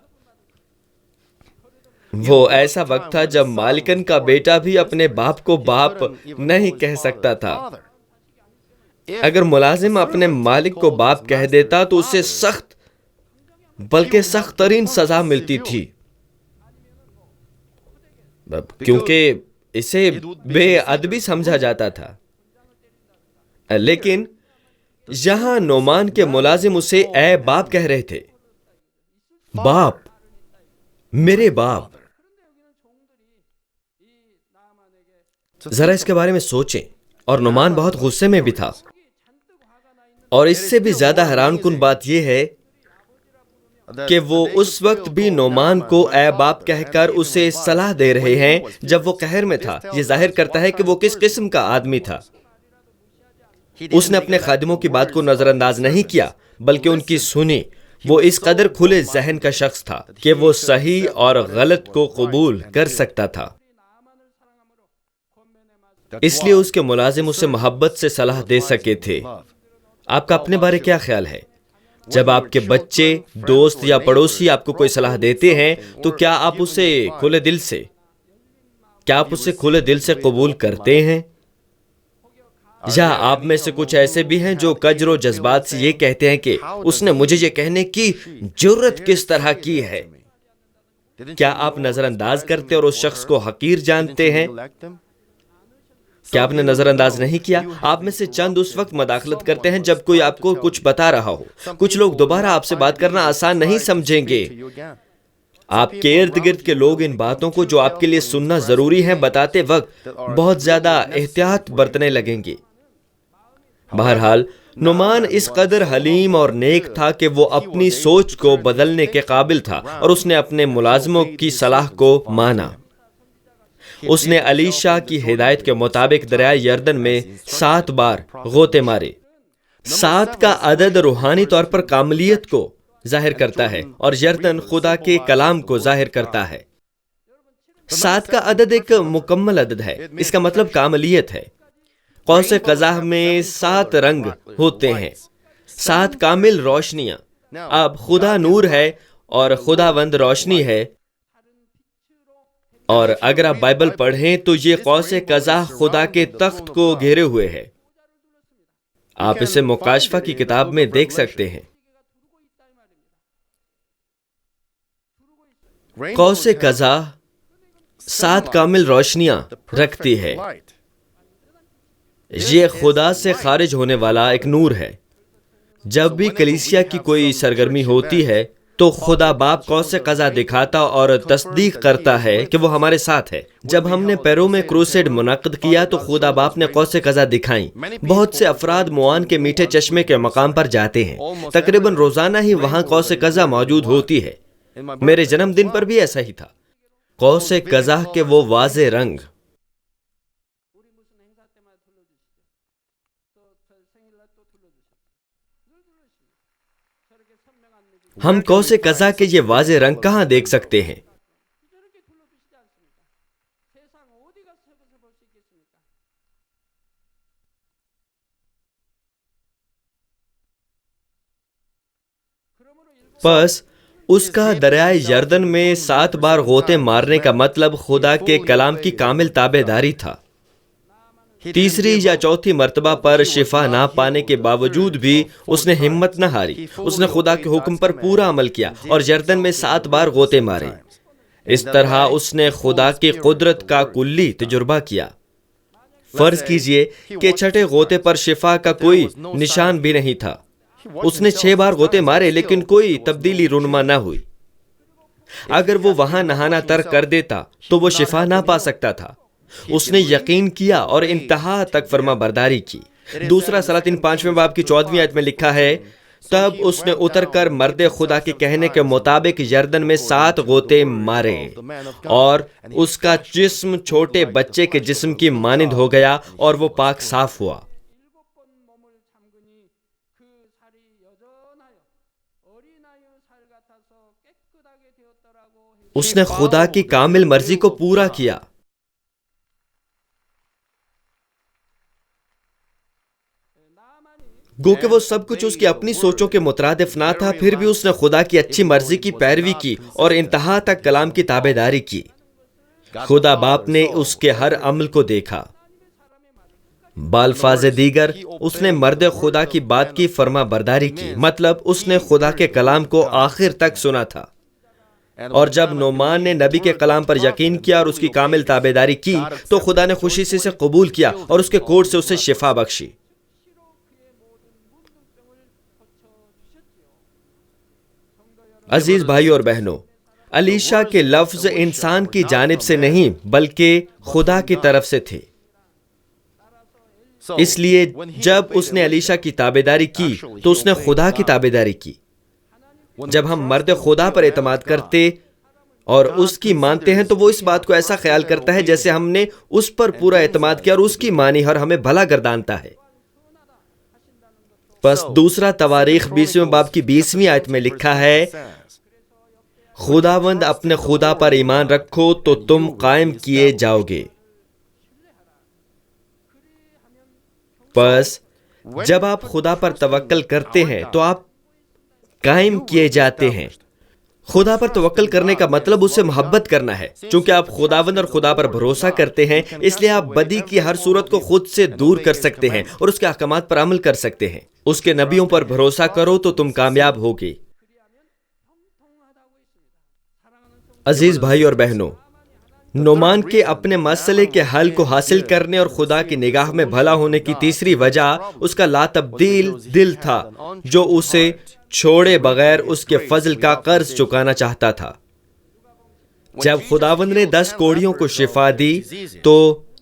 وہ ایسا وقت تھا جب مالکن کا بیٹا بھی اپنے باپ کو باپ نہیں کہہ سکتا تھا۔ اگر ملازم اپنے مالک کو باپ کہہ دیتا تو اسے سخت بلکہ سخت ترین سزا ملتی تھی، کیونکہ اسے بے ادبی سمجھا جاتا تھا، لیکن یہاں نعمان کے ملازم اسے اے باپ کہہ رہے تھے، باپ، میرے باپ۔ ذرا اس کے بارے میں سوچیں، اور نعمان بہت غصے میں بھی تھا، اور اس سے بھی زیادہ حیران کن بات یہ ہے کہ وہ اس وقت بھی نعمان کو اے باپ کہہ کر اسے صلاح دے رہے ہیں جب وہ قہر میں تھا۔ یہ ظاہر کرتا ہے کہ وہ کس قسم کا آدمی تھا۔ اس نے اپنے خادموں کی بات کو نظر انداز نہیں کیا، بلکہ ان کی سنی۔ وہ اس قدر کھلے ذہن کا شخص تھا کہ وہ صحیح اور غلط کو قبول کر سکتا تھا۔ اس لیے اس کے ملازم اسے محبت سے صلاح دے سکے تھے۔ آپ کا اپنے بارے کیا خیال ہے؟ جب آپ کے بچے، دوست یا پڑوسی آپ کو کوئی صلاح دیتے ہیں تو کیا آپ اسے کھلے دل سے قبول کرتے ہیں؟ یا آپ میں سے کچھ ایسے بھی ہیں جو کجر و جذبات سے یہ کہتے ہیں کہ اس نے مجھے یہ کہنے کی جرأت کس طرح کی ہے؟ کیا آپ نظر انداز کرتے اور اس شخص کو حقیر جانتے ہیں؟ کیا آپ نے نظر انداز نہیں کیا؟ آپ میں سے چند اس وقت مداخلت کرتے ہیں جب کوئی آپ کو کچھ بتا رہا ہو۔ کچھ لوگ دوبارہ آپ سے بات کرنا آسان نہیں سمجھیں گے۔ آپ کے ارد گرد کے لوگ ان باتوں کو جو آپ کے لیے سننا ضروری ہے بتاتے وقت بہت زیادہ احتیاط برتنے لگیں گے۔ بہرحال نعمان اس قدر حلیم اور نیک تھا کہ وہ اپنی سوچ کو بدلنے کے قابل تھا، اور اس نے اپنے ملازموں کی صلاح کو مانا۔ اس نے علی شاہ کی ہدایت کے مطابق دریائے یردن میں 7 بار غوطے مارے۔ 7 کا عدد روحانی طور پر کاملیت کو ظاہر کرتا ہے، اور یردن خدا کے کلام کو ظاہر کرتا ہے۔ 7 کا عدد ایک مکمل عدد ہے، اس کا مطلب کاملیت ہے۔ قوس قزح میں 7 رنگ ہوتے ہیں، 7 کامل روشنیاں۔ اب خدا نور ہے اور خداوند روشنی ہے، اور اگر آپ بائبل پڑھیں تو یہ قوس قزح خدا کے تخت کو گھیرے ہوئے ہے۔ آپ اسے مکاشفہ کی کتاب میں دیکھ سکتے ہیں۔ قوس قزح 7 کامل روشنیاں رکھتی ہے۔ یہ خدا سے خارج ہونے والا ایک نور ہے۔ جب بھی کلیسیا کی کوئی سرگرمی ہوتی ہے تو خدا باپ قوس قزح دکھاتا اور تصدیق کرتا ہے کہ وہ ہمارے ساتھ ہے۔ جب ہم نے پیرو میں کروسیڈ منعقد کیا تو خدا باپ نے قوس قزح دکھائیں۔ بہت سے افراد موان کے میٹھے چشمے کے مقام پر جاتے ہیں، تقریباً روزانہ ہی وہاں قوس قزح موجود ہوتی ہے۔ میرے جنم دن پر بھی ایسا ہی تھا۔ قوس قزح کے وہ واضح رنگ، ہم قوس قزح کے یہ واضح رنگ کہاں دیکھ سکتے ہیں؟ پس اس کا دریائے یردن میں 7 بار غوطے مارنے کا مطلب خدا کے کلام کی کامل تابع داری تھا۔ تیسری یا چوتھی مرتبہ پر شفا نہ پانے کے باوجود بھی اس نے ہمت نہ ہاری۔ اس نے خدا کے حکم پر پورا عمل کیا اور یردن میں 7 بار غوطے مارے۔ اس طرح اس نے خدا کی قدرت کا کلی تجربہ کیا۔ فرض کیجئے کہ 6 غوطے پر شفا کا کوئی نشان بھی نہیں تھا۔ اس نے 6 بار غوطے مارے لیکن کوئی تبدیلی رونما نہ ہوئی۔ اگر وہ وہاں نہانا ترک کر دیتا تو وہ شفا نہ پا سکتا تھا۔ اس نے یقین کیا اور انتہا تک فرما برداری کی۔ دوسرا سلاطین 5ویں باب کی 14ویں آیت میں لکھا ہے، تب اس نے اتر کر مرد خدا کے کہنے کے مطابق یردن میں 7 غوطے مارے، اور اس کا جسم چھوٹے بچے کے جسم کی مانند ہو گیا اور وہ پاک صاف ہوا۔ اس نے خدا کی کامل مرضی کو پورا کیا۔ گو کہ وہ سب کچھ اس کی اپنی سوچوں کے مترادف نہ تھا، پھر بھی اس نے خدا کی اچھی مرضی کی پیروی کی اور انتہا تک کلام کی تابع داری کی۔ خدا باپ نے اس کے ہر عمل کو دیکھا۔ بالفاظ دیگر اس نے مرد خدا کی بات کی فرما برداری کی، مطلب اس نے خدا کے کلام کو آخر تک سنا تھا۔ اور جب نعمان نے نبی کے کلام پر یقین کیا اور اس کی کامل تابعداری کی تو خدا نے خوشی سے اسے قبول کیا اور اس کے کوڑ سے اسے شفا بخشی۔ عزیز بھائی اور بہنوں، الیشا کے لفظ انسان کی جانب سے نہیں بلکہ خدا کی طرف سے تھے۔ اس لیے جب اس نے الیشا کی تابعداری کی تو اس نے خدا کی تابعداری کی۔ جب ہم مرد خدا پر اعتماد کرتے اور اس کی مانتے ہیں تو وہ اس بات کو ایسا خیال کرتا ہے جیسے ہم نے اس پر پورا اعتماد کیا اور اس کی مانی اور ہمیں بھلا گردانتا ہے۔ پس دوسرا تواریخ 20 باب کی 20 آیت میں لکھا ہے، خداوند اپنے خدا پر ایمان رکھو تو تم قائم کیے جاؤ گے۔ پس جب آپ خدا پر توکل کرتے ہیں تو آپ قائم کیے جاتے ہیں۔ خدا پر توکل کرنے کا مطلب اسے محبت کرنا ہے۔ چونکہ آپ خداوند اور خدا پر بھروسہ کرتے ہیں، اس لیے آپ بدی کی ہر صورت کو خود سے دور کر سکتے ہیں اور اس کے احکامات پر عمل کر سکتے ہیں۔ اس کے نبیوں پر بھروسہ کرو تو تم کامیاب ہوگے۔ عزیز بھائی اور بہنوں، نعمان کے اپنے مسئلے کے حل کو حاصل کرنے اور خدا کی نگاہ میں بھلا ہونے کی تیسری وجہ اس کا لا تبدیل دل تھا، جو اسے چھوڑے بغیر اس کے فضل کا قرض چکانا چاہتا تھا۔ جب خداوند نے 10 کوڑیوں کو شفا دی تو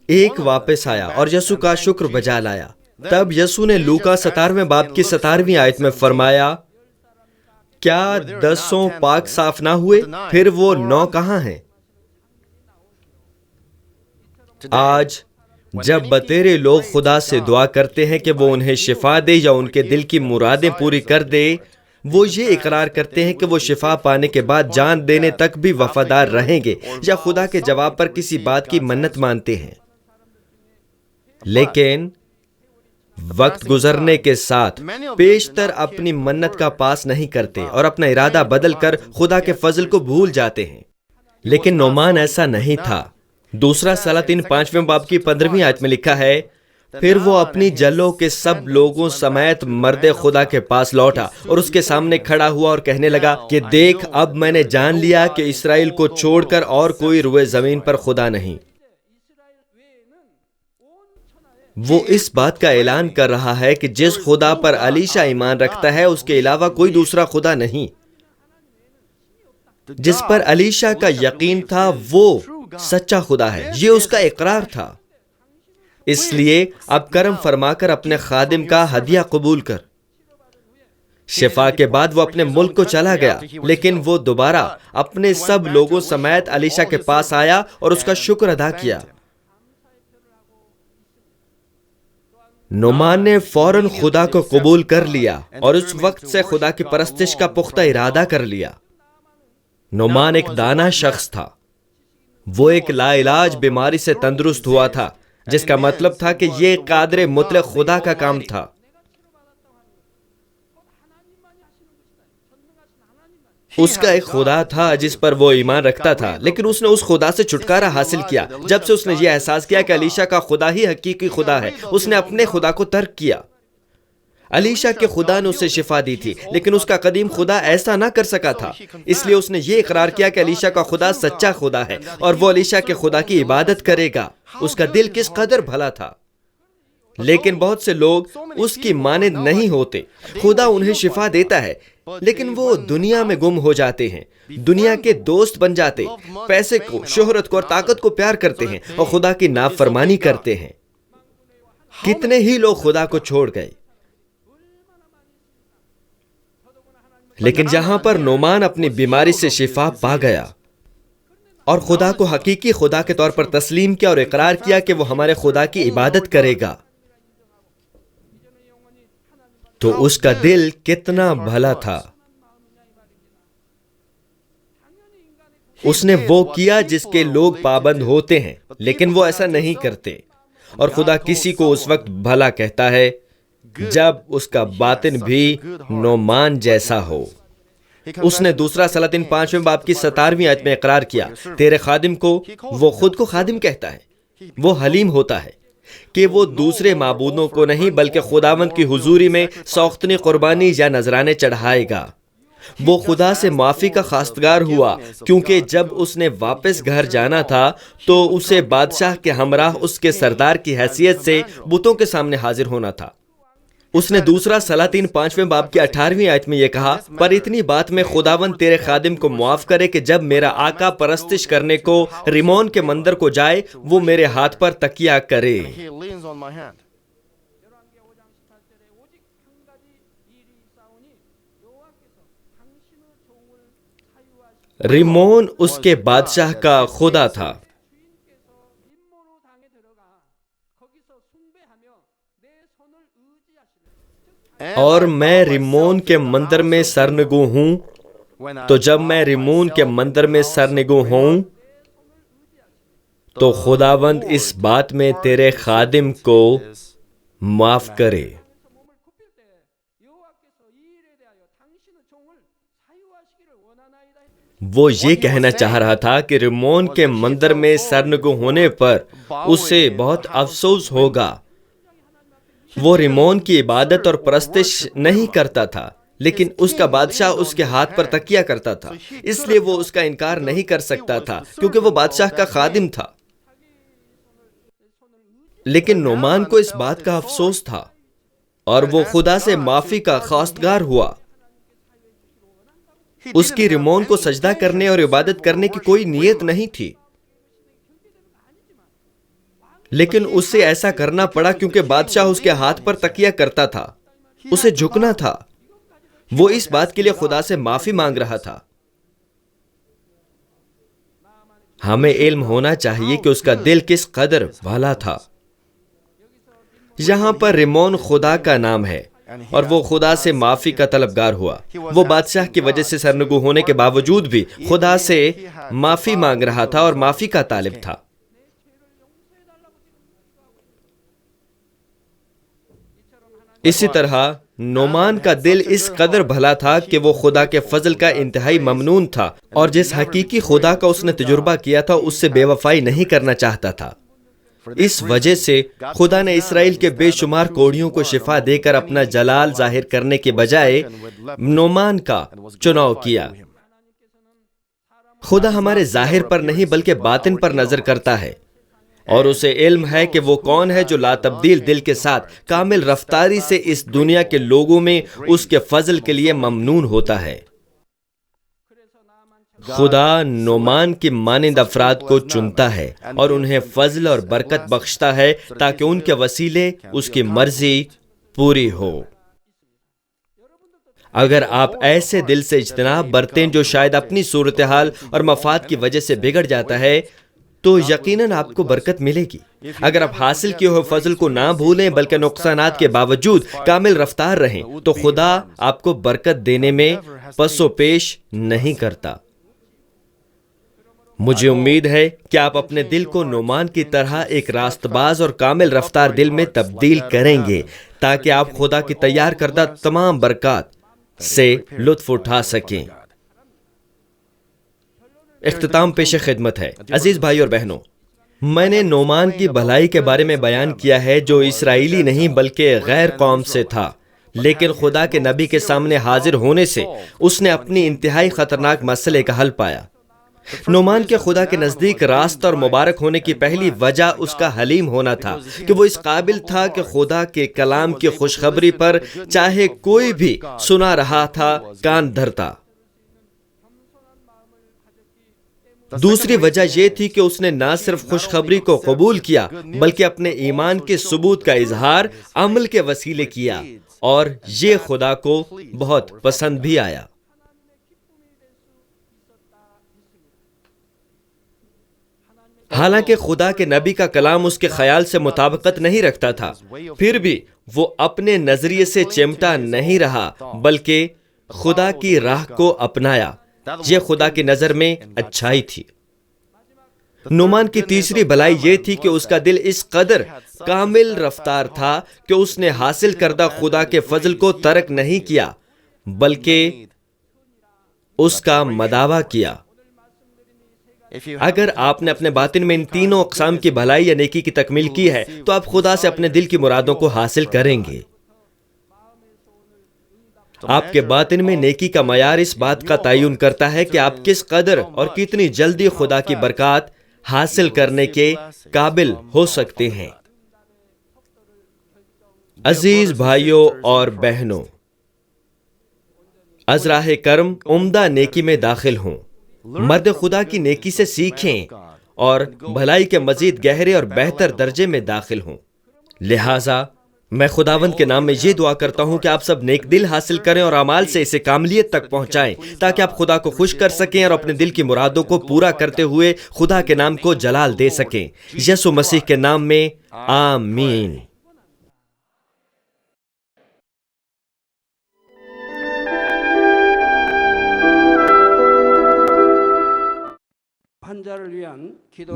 ایک واپس آیا اور یسوع کا شکر بجا لایا۔ تب یسوع نے لوکا 17 باب کی 17 آیت میں فرمایا، کیا 10 پاک صاف نہ ہوئے؟ پھر وہ 9 کہاں ہیں؟ آج جب بتیرے لوگ خدا سے دعا کرتے ہیں کہ وہ انہیں شفا دے یا ان کے دل کی مرادیں پوری کر دے، وہ یہ اقرار کرتے ہیں کہ وہ شفا پانے کے بعد جان دینے تک بھی وفادار رہیں گے یا خدا کے جواب پر کسی بات کی منت مانتے ہیں۔ لیکن وقت گزرنے کے ساتھ پیشتر اپنی منت کا پاس نہیں کرتے اور اپنا ارادہ بدل کر خدا کے فضل کو بھول جاتے ہیں۔ لیکن نعمان ایسا نہیں تھا۔ دوسرا سلاطین 5 باب کی 15 آیت میں لکھا ہے، پھر وہ اپنی جلوں کے سب لوگوں سمیت مرد خدا کے پاس لوٹا اور اس کے سامنے کھڑا ہوا اور کہنے لگا کہ دیکھ، اب میں نے جان لیا کہ اسرائیل کو چھوڑ کر اور کوئی روئے زمین پر خدا نہیں۔ وہ اس بات کا اعلان کر رہا ہے کہ جس خدا پر الیشا ایمان رکھتا ہے اس کے علاوہ کوئی دوسرا خدا نہیں۔ جس پر الیشا کا یقین تھا وہ سچا خدا ہے، یہ اس کا اقرار تھا۔ اس لیے اب کرم فرما کر اپنے خادم کا ہدیہ قبول کر۔ شفا کے بعد وہ اپنے ملک کو چلا گیا، لیکن وہ دوبارہ اپنے سب لوگوں سمیت الیشا کے پاس آیا اور اس کا شکر ادا کیا۔ نعمان نے فوراً خدا کو قبول کر لیا اور اس وقت سے خدا کی پرستش کا پختہ ارادہ کر لیا۔ نعمان ایک دانا شخص تھا۔ وہ ایک لا علاج بیماری سے تندرست ہوا تھا، جس کا مطلب تھا کہ یہ قادر مطلق خدا کا کام تھا۔ اس کا ایک خدا تھا جس پر وہ ایمان رکھتا تھا، لیکن اس نے اس خدا سے چھٹکارا حاصل کیا۔ جب سے اس نے یہ احساس کیا کہ الیشا کا خدا ہی حقیقی خدا ہے، اس نے اپنے خدا کو ترک کیا۔ الیشا کے خدا نے اسے شفا دی تھی، لیکن اس کا قدیم خدا ایسا نہ کر سکا تھا۔ اس لیے اس نے یہ اقرار کیا کہ الیشا کا خدا سچا خدا ہے اور وہ الیشا کے خدا کی عبادت کرے گا۔ اس کا دل کس قدر بھلا تھا، لیکن بہت سے لوگ اس کی مانند نہیں ہوتے۔ خدا انہیں شفا دیتا ہے، لیکن وہ دنیا میں گم ہو جاتے ہیں، دنیا کے دوست بن جاتے، پیسے کو، شہرت کو اور طاقت کو پیار کرتے ہیں اور خدا کی نافرمانی کرتے ہیں۔ کتنے ہی لوگ خدا کو چھوڑ گئے۔ لیکن یہاں پر نعمان اپنی بیماری سے شفا پا گیا اور خدا کو حقیقی خدا کے طور پر تسلیم کیا اور اقرار کیا کہ وہ ہمارے خدا کی عبادت کرے گا۔ تو اس کا دل کتنا بھلا تھا۔ اس نے وہ کیا جس کے لوگ پابند ہوتے ہیں، لیکن وہ ایسا نہیں کرتے۔ اور خدا کسی کو اس وقت بھلا کہتا ہے جب اس کا باطن بھی نعمان جیسا ہو۔ اس نے دوسرا سلاطین 5 باب کی 17 آیت میں اقرار کیا، تیرے خادم کو، وہ خود کو خادم کہتا ہے، وہ حلیم ہوتا ہے کہ وہ دوسرے معبودوں کو نہیں بلکہ خداوند کی حضوری میں سوختنی قربانی یا نذرانے چڑھائے گا۔ وہ خدا سے معافی کا خواستگار ہوا کیونکہ جب اس نے واپس گھر جانا تھا تو اسے بادشاہ کے ہمراہ اس کے سردار کی حیثیت سے بتوں کے سامنے حاضر ہونا تھا۔ اس نے دوسرا سلاطین 5ویں باب کی 18ویں آیت میں یہ کہا، پر اتنی بات میں خداوند تیرے خادم کو معاف کرے کہ جب میرا آقا پرستش کرنے کو ریمون کے مندر کو جائے وہ میرے ہاتھ پر تکیہ کرے۔ ریمون اس کے بادشاہ کا خدا تھا۔ اور میں ریمون کے مندر میں سرنگوں ہوں، تو جب میں ریمون کے مندر میں سرنگوں ہوں تو خداوند اس بات میں تیرے خادم کو معاف کرے۔ وہ یہ کہنا چاہ رہا تھا کہ ریمون کے مندر میں سرنگوں ہونے پر اسے بہت افسوس ہوگا۔ وہ ریمون کی عبادت اور پرستش نہیں کرتا تھا، لیکن اس کا بادشاہ اس کے ہاتھ پر تکیہ کرتا تھا، اس لیے وہ اس کا انکار نہیں کر سکتا تھا کیونکہ وہ بادشاہ کا خادم تھا۔ لیکن نعمان کو اس بات کا افسوس تھا اور وہ خدا سے معافی کا خواستگار ہوا۔ اس کی ریمون کو سجدہ کرنے اور عبادت کرنے کی کوئی نیت نہیں تھی، لیکن اسے ایسا کرنا پڑا کیونکہ بادشاہ اس کے ہاتھ پر تکیہ کرتا تھا، اسے جھکنا تھا۔ وہ اس بات کے لیے خدا سے معافی مانگ رہا تھا۔ ہمیں علم ہونا چاہیے کہ اس کا دل کس قدر بھلا تھا۔ یہاں پر ریمون خدا کا نام ہے اور وہ خدا سے معافی کا طلبگار ہوا۔ وہ بادشاہ کی وجہ سے سرنگوں ہونے کے باوجود بھی خدا سے معافی مانگ رہا تھا اور معافی کا طالب تھا۔ اسی طرح نعمان کا دل اس قدر بھلا تھا کہ وہ خدا کے فضل کا انتہائی ممنون تھا اور جس حقیقی خدا کا اس نے تجربہ کیا تھا اس سے بے وفائی نہیں کرنا چاہتا تھا۔ اس وجہ سے خدا نے اسرائیل کے بے شمار کوڑیوں کو شفا دے کر اپنا جلال ظاہر کرنے کے بجائے نعمان کا چناؤ کیا۔ خدا ہمارے ظاہر پر نہیں بلکہ باطن پر نظر کرتا ہے، اور اسے علم ہے کہ وہ کون ہے جو لا تبدیل دل کے ساتھ کامل رفتاری سے اس دنیا کے لوگوں میں اس کے فضل کے لیے ممنون ہوتا ہے۔ خدا نعمان کی مانند افراد کو چنتا ہے اور انہیں فضل اور برکت بخشتا ہے تاکہ ان کے وسیلے اس کی مرضی پوری ہو۔ اگر آپ ایسے دل سے اجتناب برتیں جو شاید اپنی صورتحال اور مفاد کی وجہ سے بگڑ جاتا ہے تو یقیناً آپ کو برکت ملے گی۔ اگر آپ حاصل کیے ہوئے فضل کو نہ بھولیں بلکہ نقصانات کے باوجود کامل رفتار رہیں تو خدا آپ کو برکت دینے میں پس و پیش نہیں کرتا۔ مجھے امید ہے کہ آپ اپنے دل کو نعمان کی طرح ایک راست باز اور کامل رفتار دل میں تبدیل کریں گے تاکہ آپ خدا کی تیار کردہ تمام برکات سے لطف اٹھا سکیں۔ اختتام پیش خدمت ہے۔ عزیز بھائی اور بہنوں، میں نے نعمان کی بھلائی کے بارے میں بیان کیا ہے جو اسرائیلی نہیں بلکہ غیر قوم سے تھا، لیکن خدا کے نبی کے سامنے حاضر ہونے سے اس نے اپنی انتہائی خطرناک مسئلے کا حل پایا۔ نعمان کے خدا کے نزدیک راست اور مبارک ہونے کی پہلی وجہ اس کا حلیم ہونا تھا کہ وہ اس قابل تھا کہ خدا کے کلام کی خوشخبری پر چاہے کوئی بھی سنا رہا تھا کان دھرتا۔ دوسری وجہ یہ تھی کہ اس نے نہ صرف خوشخبری کو قبول کیا بلکہ اپنے ایمان کے ثبوت کا اظہار عمل کے وسیلے کیا، اور یہ خدا کو بہت پسند بھی آیا۔ حالانکہ خدا کے نبی کا کلام اس کے خیال سے مطابقت نہیں رکھتا تھا، پھر بھی وہ اپنے نظریے سے چمٹا نہیں رہا بلکہ خدا کی راہ کو اپنایا۔ یہ خدا کی نظر میں اچھائی تھی۔ نعمان کی تیسری بھلائی یہ تھی کہ اس کا دل اس قدر کامل رفتار تھا کہ اس نے حاصل کردہ خدا کے فضل کو ترک نہیں کیا بلکہ اس کا مداوع کیا۔ اگر آپ نے اپنے باطن میں ان تینوں اقسام کی بھلائی یا نیکی کی تکمیل کی ہے تو آپ خدا سے اپنے دل کی مرادوں کو حاصل کریں گے۔ آپ کے باطن میں نیکی کا معیار اس بات کا تعین کرتا ہے کہ آپ کس قدر اور کتنی جلدی خدا کی برکات حاصل کرنے کے قابل ہو سکتے ہیں۔ عزیز بھائیوں اور بہنوں، از راہ کرم عمدہ نیکی میں داخل ہوں، مرد خدا کی نیکی سے سیکھیں اور بھلائی کے مزید گہرے اور بہتر درجے میں داخل ہوں۔ لہٰذا میں خداوند کے نام میں یہ دعا کرتا ہوں کہ آپ سب نیک دل حاصل کریں اور اعمال سے اسے کاملیت تک پہنچائیں، تاکہ آپ خدا کو خوش کر سکیں اور اپنے دل کی مرادوں کو پورا کرتے ہوئے خدا کے نام کو جلال دے سکیں۔ یسوع مسیح کے نام میں آمین۔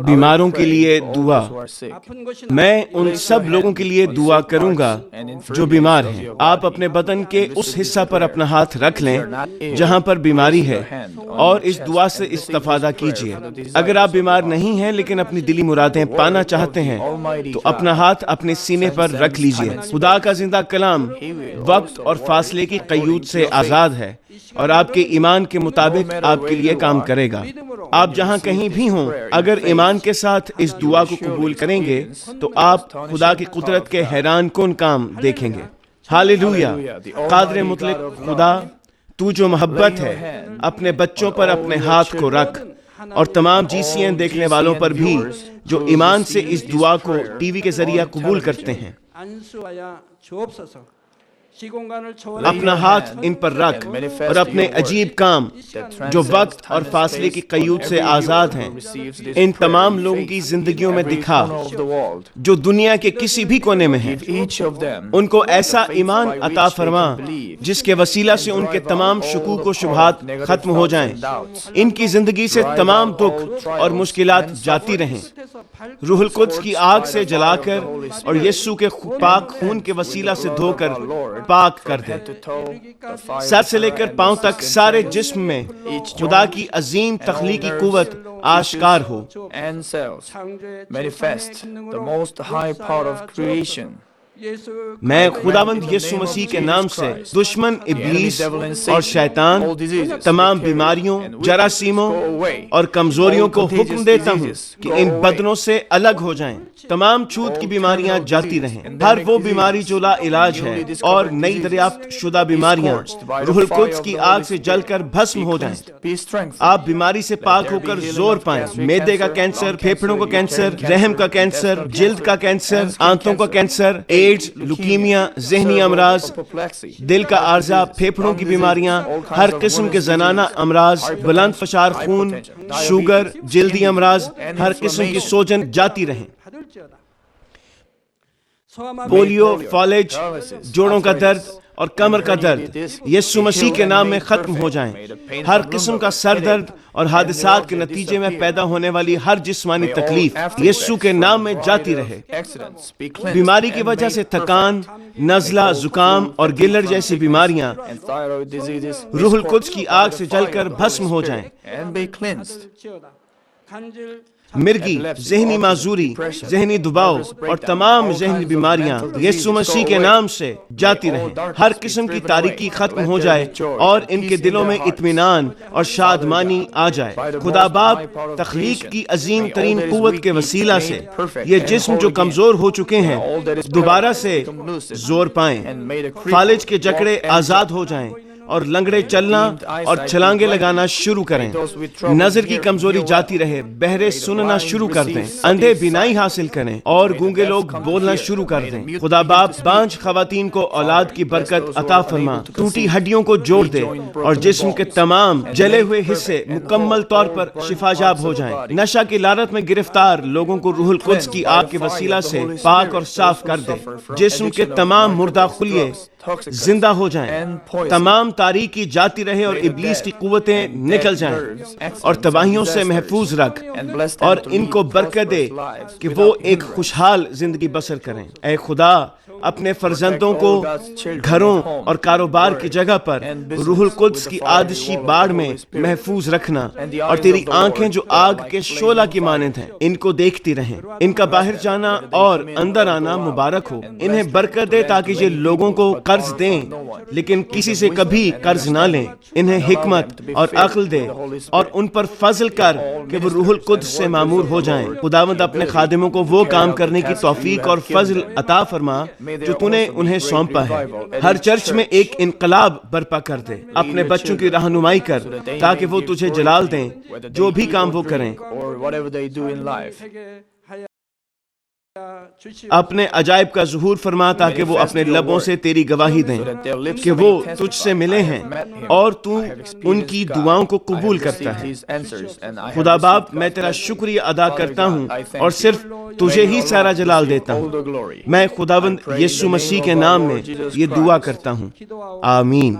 بیماروں کے لیے دعا۔ میں ان سب لوگوں کے لیے دعا کروں گا جو بیمار ہیں۔ آپ اپنے بدن کے اس حصہ پر اپنا ہاتھ رکھ لیں جہاں پر بیماری ہے اور اس دعا سے استفادہ کیجیے۔ اگر آپ بیمار نہیں ہیں لیکن اپنی دلی مرادیں پانا چاہتے ہیں تو اپنا ہاتھ اپنے سینے پر رکھ لیجیے۔ خدا کا زندہ کلام وقت اور فاصلے کی قیود سے آزاد ہے اور آپ کے ایمان کے مطابق آپ کے لیے کام کرے گا۔ آپ جہاں کہیں بھی ہوں، اگر ایمان کے ساتھ اس دعا کو قبول کریں گے تو آپ خدا کی قدرت کے حیران کن کام دیکھیں گے۔ ہاللویہ۔ قادر مطلق خدا، تو جو محبت ہے، اپنے بچوں پر اپنے ہاتھ کو رکھ اور تمام GCN دیکھنے والوں پر بھی جو ایمان سے اس دعا کو ٹی وی کے ذریعے قبول کرتے ہیں۔ اپنا ہاتھ ان پر رکھ اور اپنے عجیب کام جو وقت اور فاصلے کی قیود سے آزاد ہیں ان تمام لوگوں کی زندگیوں میں دکھا جو دنیا کے کسی بھی کونے میں ہیں۔ ان کو ایسا ایمان عطا فرما جس کے وسیلہ سے ان کے تمام شکوک و شبہات ختم ہو جائیں، ان کی زندگی سے تمام دکھ اور مشکلات جاتی رہیں، روح القدس کی آگ سے جلا کر اور یسوع کے پاک خون کے وسیلہ سے دھو کر پاک کر دے۔ سر سے لے کر پاؤں تک سارے جسم میں خدا کی عظیم تخلیقی قوت آشکار ہو۔ میں خداوند یسوع مسیح کے نام سے دشمن ابلیس اور شیطان، تمام بیماریوں، جراثیموں اور کمزوریوں کو حکم دیتا ہوں کہ ان بدنوں سے الگ ہو جائیں۔ تمام چھوت کی بیماریاں جاتی رہیں، ہر وہ بیماری جو لا علاج ہے اور نئی دریافت شدہ بیماریاں روح القدس کی آگ سے جل کر بھسم ہو جائیں۔ آپ بیماری سے پاک ہو کر زور پائیں۔ معدے کا کینسر، پھیپھڑوں کا کینسر، رحم کا کینسر، جلد کا کینسر، آنتوں کا کینسر، ایڈز، لیوکیمیا، ذہنی امراض، دل کا عارضہ، پھیپھڑوں کی بیماریاں، ہر قسم کے زنانہ امراض، بلند فشار خون، شوگر، جلدی امراض، ہر قسم کی سوجن جاتی رہیں۔ پولیو، فالج، جوڑوں کا درد اور کمر کا درد یسوع مسیح کے نام میں ختم ہو جائیں۔ ہر قسم کا سر درد اور حادثات کے نتیجے میں پیدا ہونے والی ہر جسمانی تکلیف یسوع کے نام میں جاتی رہے۔ بیماری کی وجہ سے تھکان، نزلہ، زکام اور گلر جیسی بیماریاں روح القدس کی آگ سے جل کر بھسم ہو جائیں۔ مرگی، ذہنی معذوری، ذہنی دباؤ اور تمام ذہنی بیماریاں یسوع مسیح کے نام سے جاتی رہیں۔ ہر قسم کی تاریکی ختم ہو جائے اور ان کے دلوں میں اطمینان اور شادمانی آ جائے۔ خدا باپ تخلیق کی عظیم ترین قوت کے وسیلہ سے یہ جسم جو کمزور ہو چکے ہیں دوبارہ سے زور پائیں، فالج کے جکڑے آزاد ہو جائیں اور لنگڑے چلنا اور چھلانگے لگانا شروع کریں۔ نظر کی کمزوری جاتی رہے، بہرے سننا شروع کر دیں، اندھے بینائی حاصل کریں اور گونگے لوگ بولنا شروع کر دیں۔ خدا باپ بانجھ خواتین کو اولاد کی برکت عطا فرما، ٹوٹی ہڈیوں کو جوڑ دے اور جسم کے تمام جلے ہوئے حصے مکمل طور پر شفا یاب ہو جائیں۔ نشہ کی لعنت میں گرفتار لوگوں کو روح القدس کی آگ کے وسیلہ سے پاک اور صاف کر دے۔ جسم کے تمام مردہ خلیے زندہ ہو جائیں، تمام تاریکی جاتی رہے اور ابلیس کی قوتیں نکل جائیں اور تباہیوں سے محفوظ رکھ اور ان کو برکت دے کہ وہ ایک خوشحال زندگی بسر کریں۔ اے خدا، اپنے فرزندوں کو گھروں اور کاروبار کی جگہ پر روح القدس کی آتشی باڑ میں محفوظ رکھنا اور تیری آنکھیں جو آگ کے شعلہ کی مانند ہیں ان کو دیکھتی رہیں۔ ان کا باہر جانا اور اندر آنا مبارک ہو۔ انہیں برکت دے تاکہ یہ لوگوں کو قرض دیں لیکن کسی سے کبھی قرض نہ لیں. انہیں حکمت اور عقل دے اور ان پر فضل کر کہ وہ روح القدس سے معمور ہو جائیں. خداوند اپنے خادموں کو وہ کام کرنے کی توفیق اور فضل عطا فرما جو تو نے انہیں سونپا ہے. ہر چرچ میں ایک انقلاب برپا کر دے. اپنے بچوں کی رہنمائی کر تاکہ وہ تجھے جلال دیں جو بھی کام وہ کریں. اپنے عجائب کا ظہور فرما تاکہ وہ اپنے لبوں سے تیری گواہی دیں کہ وہ تجھ سے ملے ہیں اور تو ان کی دعاؤں کو قبول کرتا ہے. خدا باپ میں تیرا شکریہ ادا کرتا ہوں اور صرف تجھے ہی سارا جلال دیتا ہوں. میں خداوند یسوع مسیح کے نام میں یہ دعا کرتا ہوں. آمین.